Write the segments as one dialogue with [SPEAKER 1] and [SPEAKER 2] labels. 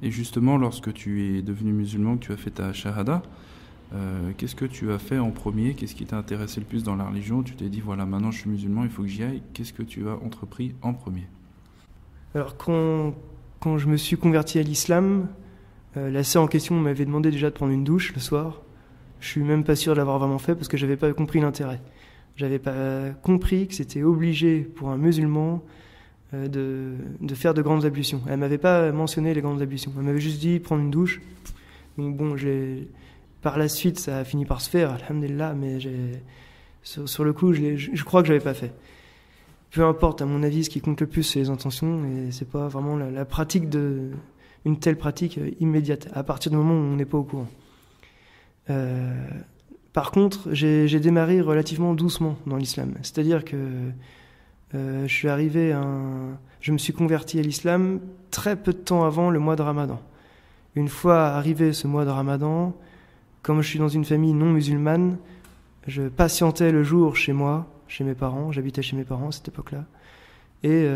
[SPEAKER 1] Et justement, lorsque tu es devenu musulman, que tu as fait ta shahada, qu'est-ce que tu as fait en premier? Qu'est-ce qui t'a intéressé le plus dans la religion? Tu t'es dit, voilà, maintenant je suis musulman, il faut que j'y aille. Qu'est-ce que tu as entrepris en premier?
[SPEAKER 2] Alors quand je me suis converti à l'islam, la sœur en question m'avait demandé déjà de prendre une douche le soir. Je suis même pas sûr de l'avoir vraiment fait parce que j'avais pas compris l'intérêt. J'avais pas compris que c'était obligé pour un musulman de faire de grandes ablutions. Elle m'avait pas mentionné les grandes ablutions. Elle m'avait juste dit prendre une douche. Donc bon, par la suite, ça a fini par se faire, alhamdulillah, mais sur le coup, je crois que j'avais pas fait. Peu importe, à mon avis, ce qui compte le plus, c'est les intentions, et c'est pas vraiment la pratique une telle pratique immédiate, à partir du moment où on n'est pas au courant. Par contre, j'ai démarré relativement doucement dans l'islam. C'est-à-dire que je me suis converti à l'islam très peu de temps avant le mois de Ramadan. Une fois arrivé ce mois de Ramadan, comme je suis dans une famille non musulmane, je patientais le jour chez moi, chez mes parents. J'habitais chez mes parents à cette époque-là. Et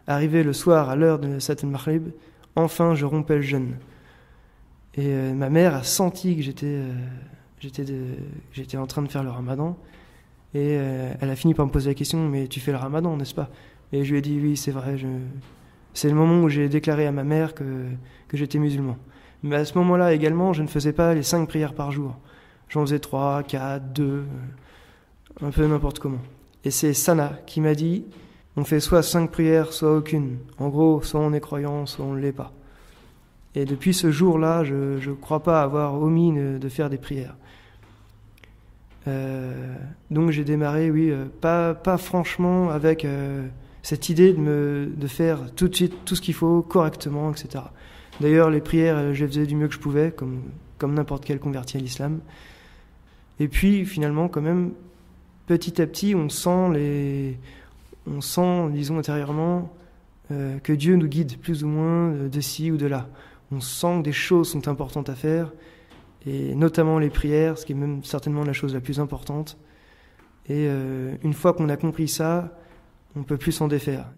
[SPEAKER 2] arrivé le soir à l'heure de Salat al-Maghrib, enfin je rompais le jeûne. Et ma mère a senti que j'étais en train de faire le Ramadan. Et elle a fini par me poser la question, mais tu fais le Ramadan, n'est-ce pas? Et je lui ai dit oui, c'est vrai. C'est le moment où j'ai déclaré à ma mère que j'étais musulman. Mais à ce moment-là également, je ne faisais pas les 5 prières par jour. J'en faisais 3, 4, 2, un peu n'importe comment. Et c'est Sana qui m'a dit, on fait soit 5 prières, soit aucune. En gros, soit on est croyant, soit on ne l'est pas. Et depuis ce jour-là, je ne crois pas avoir omis de faire des prières. Donc j'ai démarré, oui, pas franchement avec cette idée de faire tout de suite tout ce qu'il faut correctement, etc. D'ailleurs, les prières, je les faisais du mieux que je pouvais, comme n'importe quel converti à l'islam. Et puis, finalement, quand même, petit à petit, on sent, disons, intérieurement, que Dieu nous guide plus ou moins de ci ou de là. On sent que des choses sont importantes à faire, et notamment les prières, ce qui est même certainement la chose la plus importante. Et une fois qu'on a compris ça, on ne peut plus s'en défaire.